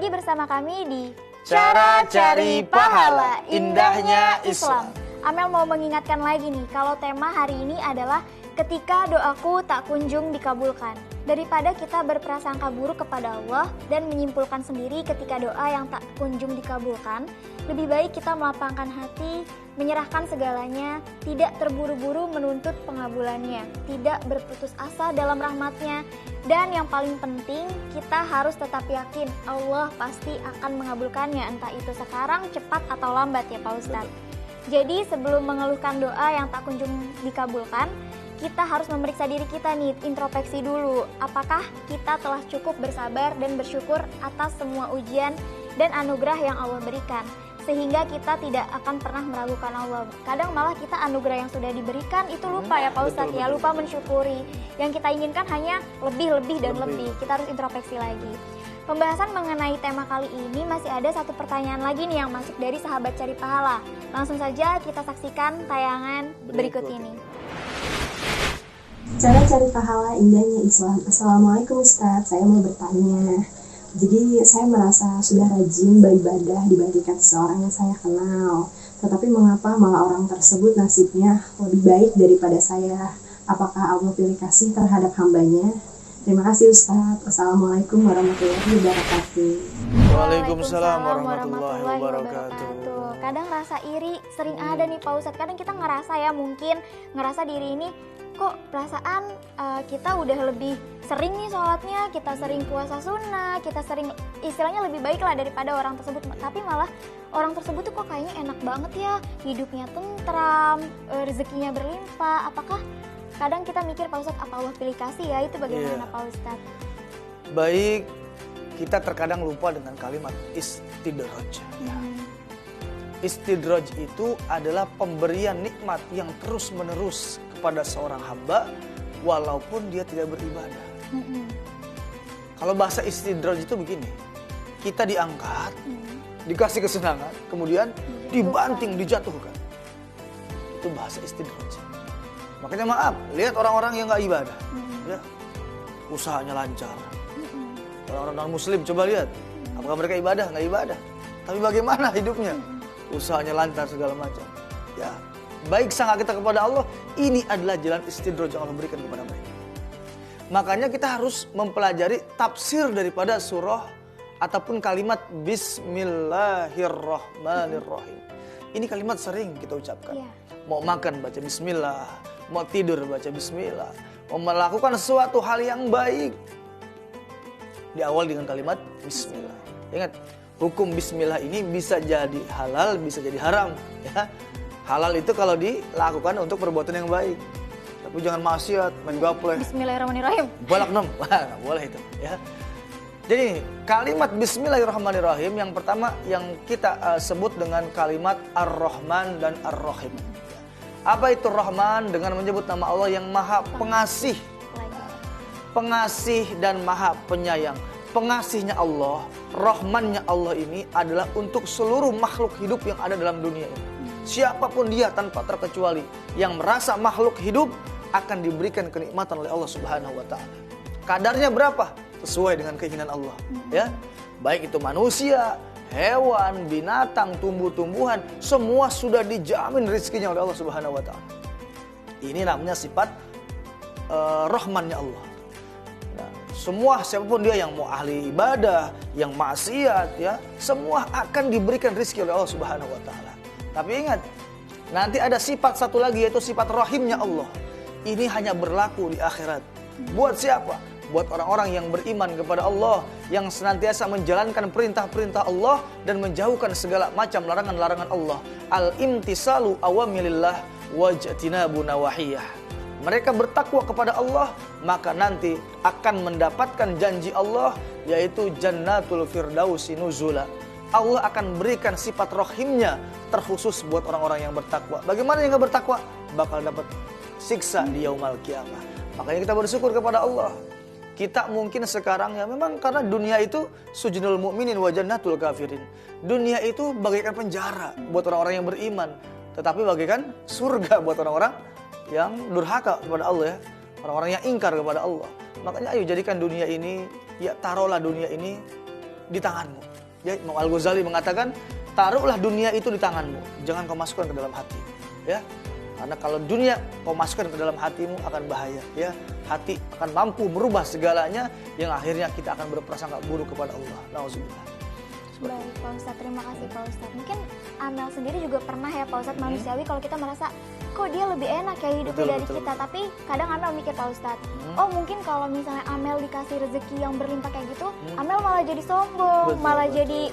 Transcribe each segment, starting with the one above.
lagi bersama kami di Cara Cari Pahala, Indahnya Islam. Amel mau mengingatkan lagi nih, kalau tema hari ini adalah ketika doaku tak kunjung dikabulkan. Daripada kita berprasangka buruk kepada Allah dan menyimpulkan sendiri ketika doa yang tak kunjung dikabulkan, lebih baik kita melapangkan hati, menyerahkan segalanya, tidak terburu-buru menuntut pengabulannya, tidak berputus asa dalam rahmatnya, dan yang paling penting kita harus tetap yakin Allah pasti akan mengabulkannya, entah itu sekarang, cepat atau lambat ya Pak Ustadz. Jadi sebelum mengeluhkan doa yang tak kunjung dikabulkan, kita harus memeriksa diri kita nih, introspeksi dulu. Apakah kita telah cukup bersabar dan bersyukur atas semua ujian dan anugerah yang Allah berikan, sehingga kita tidak akan pernah meragukan Allah. Kadang malah kita anugerah yang sudah diberikan itu lupa ya Pak Ustadz, ya lupa mensyukuri. Yang kita inginkan hanya lebih dan lebih. Kita harus introspeksi lagi. Pembahasan mengenai tema kali ini masih ada satu pertanyaan lagi nih yang masuk dari sahabat Cari Pahala. Langsung saja kita saksikan tayangan berikut ini. Cara cari pahala indahnya Islam. Assalamualaikum Ustadz, saya mau bertanya. Jadi saya merasa sudah rajin beribadah dibandingkan seseorang yang saya kenal. Tetapi mengapa malah orang tersebut nasibnya lebih baik daripada saya? Apakah Allah pilih kasih terhadap hambanya? Terima kasih Ustadz. Assalamualaikum warahmatullahi wabarakatuh. Waalaikumsalam warahmatullahi wabarakatuh. Kadang rasa iri sering ada nih Pak Ustadz. Kadang kita ngerasa ya, mungkin ngerasa diri ini kok perasaan kita udah lebih sering nih sholatnya, kita sering puasa sunnah, kita sering istilahnya lebih baik lah daripada orang tersebut. Tapi malah orang tersebut tuh kok kayaknya enak banget ya, hidupnya tentram, rezekinya berlimpah. Apakah kadang kita mikir Pak Ustadz, apa Allah pilih kasih ya? Itu bagaimana Pak Ustadz? Baik, kita terkadang lupa dengan kalimat istidraj. Istidraj itu adalah pemberian nikmat yang terus menerus kepada seorang hamba walaupun dia tidak beribadah. Kalau bahasa istidraj itu begini, kita diangkat, dikasih kesenangan, kemudian dibanting, dijatuhkan. Itu bahasa istidraj. Makanya maaf, lihat orang-orang yang gak ibadah, ya, usahanya lancar. Orang-orang non-muslim coba lihat, apakah mereka ibadah? Gak ibadah. Tapi bagaimana hidupnya? Usahanya lancar segala macam. Ya, baik sangka kita kepada Allah, ini adalah jalan istidraj yang Allah berikan kepada mereka. Makanya kita harus mempelajari tafsir daripada surah ataupun kalimat Bismillahirrahmanirrahim. Ini kalimat sering kita ucapkan. Mau makan baca Bismillah, mau tidur baca Bismillah, mau melakukan sesuatu hal yang baik diawali dengan kalimat Bismillah. Ingat, hukum Bismillah ini bisa jadi halal, bisa jadi haram. Ya. Halal itu kalau dilakukan untuk perbuatan yang baik. Tapi jangan maksiat, main gaple. Bismillahirrahmanirrahim. Balak nom, wah boleh itu. Ya. Jadi kalimat Bismillahirrahmanirrahim yang pertama yang kita sebut dengan kalimat Ar-Rahman dan Ar-Rahim. Apa itu Rahman? Dengan menyebut nama Allah yang Maha Pengasih. Pengasih dan Maha Penyayang. Pengasihnya Allah, Rahmannya Allah ini adalah untuk seluruh makhluk hidup yang ada dalam dunia ini. Siapapun dia tanpa terkecuali yang merasa makhluk hidup akan diberikan kenikmatan oleh Allah Subhanahu wa taala. Kadarnya berapa? Sesuai dengan keinginan Allah, ya. Baik itu manusia, hewan, binatang, tumbuh-tumbuhan, semua sudah dijamin rezekinya oleh Allah Subhanahu wa taala. Ini namanya sifat Rahmannya Allah. Semua siapapun dia yang mau ahli ibadah, yang maksiat, ya, semua akan diberikan rezeki oleh Allah Subhanahu wa taala. Tapi ingat, nanti ada sifat satu lagi yaitu sifat rahimnya Allah. Ini hanya berlaku di akhirat. Buat siapa? Buat orang-orang yang beriman kepada Allah, yang senantiasa menjalankan perintah-perintah Allah dan menjauhkan segala macam larangan-larangan Allah. Al-imtisalu awamilillah wajtinabu nawahiyah. Mereka bertakwa kepada Allah, maka nanti akan mendapatkan janji Allah, yaitu Jannatul Firdausi nuzula. Allah akan berikan sifat rahimnya terkhusus buat orang-orang yang bertakwa. Bagaimana yang gak bertakwa? Bakal dapat siksa di yaumul qiyamah. Makanya kita bersyukur kepada Allah. Kita mungkin sekarang ya memang karena dunia itu sujnul mu'minin wa jannatul kafirin. Dunia itu bagaikan penjara buat orang-orang yang beriman, tetapi bagaikan surga buat orang-orang yang durhaka kepada Allah, ya, orang-orang yang ingkar kepada Allah. Makanya ayo jadikan dunia ini, ya taruhlah dunia ini di tanganmu. Ya, Imam Al-Ghazali mengatakan, taruhlah dunia itu di tanganmu, jangan kau masukkan ke dalam hati. Ya, karena kalau dunia kau masukkan ke dalam hatimu akan bahaya. Ya, hati akan mampu merubah segalanya yang akhirnya kita akan berprasangka buruk kepada Allah. Nauzubillah. Baik Pak Ustadz, terima kasih Pak Ustadz. Mungkin Amel sendiri juga pernah ya Pak Ustadz manusiawi kalau kita merasa kok dia lebih enak ya hidupnya dari kita. Tapi kadang Amel mikir Pak Ustadz, oh mungkin kalau misalnya Amel dikasih rezeki yang berlimpah kayak gitu, Amel malah jadi sombong, malah jadi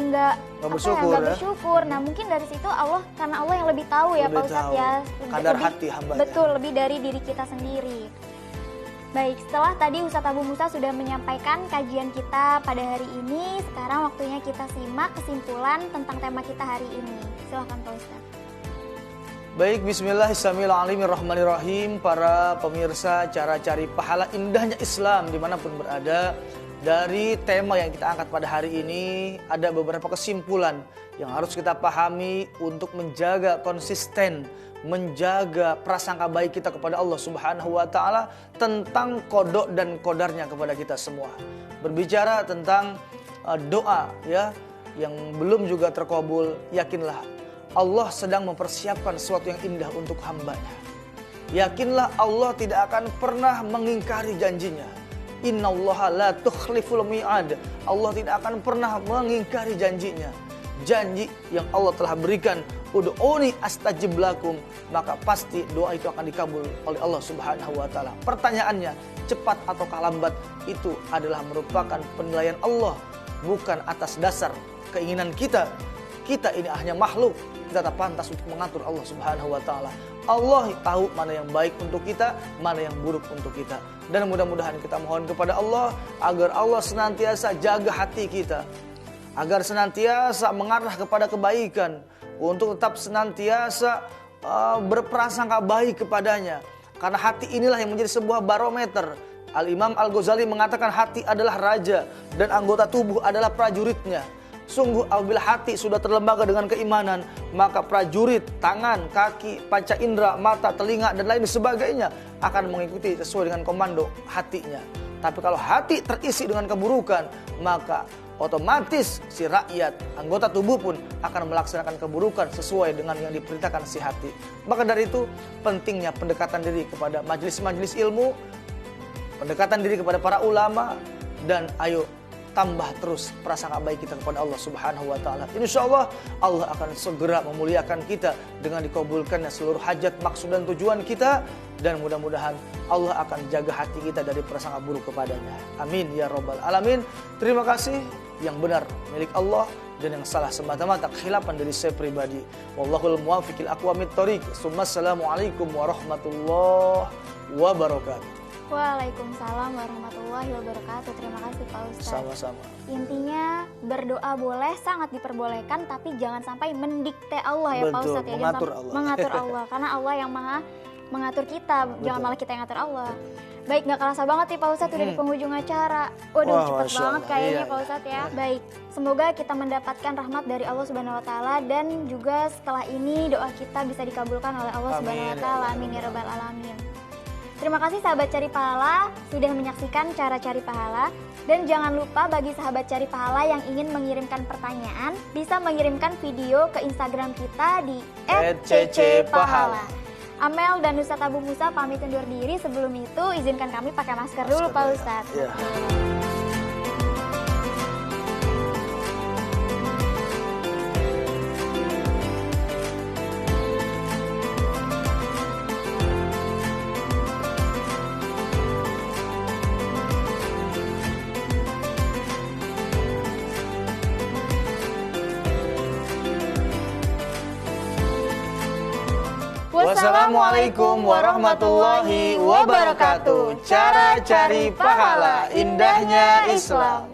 nggak bersyukur. Nah mungkin dari situ Allah, karena Allah yang lebih tahu ya Pak Ustadz ya, kadar hati hamba. Betul, lebih dari diri kita sendiri. Baik, setelah tadi Ustadz Abu Musa sudah menyampaikan kajian kita pada hari ini, sekarang waktunya kita simak kesimpulan tentang tema kita hari ini. Silahkan Pak Ustadz. Baik, bismillahirrahmanirrahim. Para pemirsa, cara cari pahala indahnya Islam dimanapun berada. Dari tema yang kita angkat pada hari ini, ada beberapa kesimpulan yang harus kita pahami untuk menjaga konsisten, menjaga prasangka baik kita kepada Allah Subhanahu wa Ta'ala tentang kodok dan kodarnya kepada kita semua. Berbicara tentang doa ya yang belum juga terkabul, yakinlah Allah sedang mempersiapkan sesuatu yang indah untuk hambanya. Yakinlah Allah tidak akan pernah mengingkari janjinya. Innallaha la tukhliful mi'ad. Allah tidak akan pernah mengingkari janjinya. Janji yang Allah telah berikan, ud'uni astajib lakum, maka pasti doa itu akan dikabul oleh Allah Subhanahu wa Ta'ala. Pertanyaannya, cepat ataukah lambat, itu adalah merupakan penilaian Allah, bukan atas dasar keinginan kita. Kita ini hanya makhluk, kita tak pantas untuk mengatur Allah Subhanahu wa Ta'ala. Allah tahu mana yang baik untuk kita, mana yang buruk untuk kita. Dan mudah-mudahan kita mohon kepada Allah agar Allah senantiasa jaga hati kita, agar senantiasa mengarah kepada kebaikan, untuk tetap senantiasa berprasangka baik kepadanya. Karena hati inilah yang menjadi sebuah barometer. Al-Imam Al-Ghazali mengatakan hati adalah raja dan anggota tubuh adalah prajuritnya. Sungguh apabila hati sudah terlembaga dengan keimanan, maka prajurit, tangan, kaki, panca indera, mata, telinga, dan lain sebagainya akan mengikuti sesuai dengan komando hatinya. Tapi kalau hati terisi dengan keburukan, maka otomatis si rakyat, anggota tubuh pun akan melaksanakan keburukan sesuai dengan yang diperintahkan si hati. Maka dari itu pentingnya pendekatan diri kepada majelis-majelis ilmu, pendekatan diri kepada para ulama, dan ayo tambah terus prasangka baik kita kepada Allah Subhanahu wa Ta'ala. Insyaallah Allah akan segera memuliakan kita dengan dikabulkannya seluruh hajat, maksud dan tujuan kita, dan mudah-mudahan Allah akan jaga hati kita dari prasangka buruk kepadanya. Amin ya rabbal alamin. Terima kasih. Yang benar milik Allah dan yang salah semata-mata khilafan dari saya pribadi. Wallahul muwaffiqil aqwamit thoriq. Assalamualaikum warahmatullahi wabarakatuh. Waalaikumsalam warahmatullahi wabarakatuh. Terima kasih Pak Ustadz. Sama-sama. Intinya berdoa boleh, sangat diperbolehkan, tapi jangan sampai mendikte Allah ya Pak Ustadz. Mengatur Allah. Mengatur Allah, karena Allah yang maha mengatur kita. Jangan malah kita yang ngatur Allah. Baik, gak kerasa banget nih Pak Ustadz udah di penghujung acara. Waduh, cepet banget kayaknya Pak Ustadz ya. Baik, semoga kita mendapatkan rahmat dari Allah Subhanahu wa Ta'ala, dan juga setelah ini doa kita bisa dikabulkan oleh Allah Subhanahu wa Ta'ala. Amin ya rabbal alamin. Terima kasih sahabat Cari Pahala sudah menyaksikan cara cari pahala. Dan jangan lupa bagi sahabat Cari Pahala yang ingin mengirimkan pertanyaan, bisa mengirimkan video ke Instagram kita di @ccpahala. Amel dan Ustadz Abu Musa pamit undur diri. Sebelum itu izinkan kami pakai masker dulu Pak Ustadz. Ya. Wassalamualaikum warahmatullahi wabarakatuh. Cara cari pahala, indahnya Islam.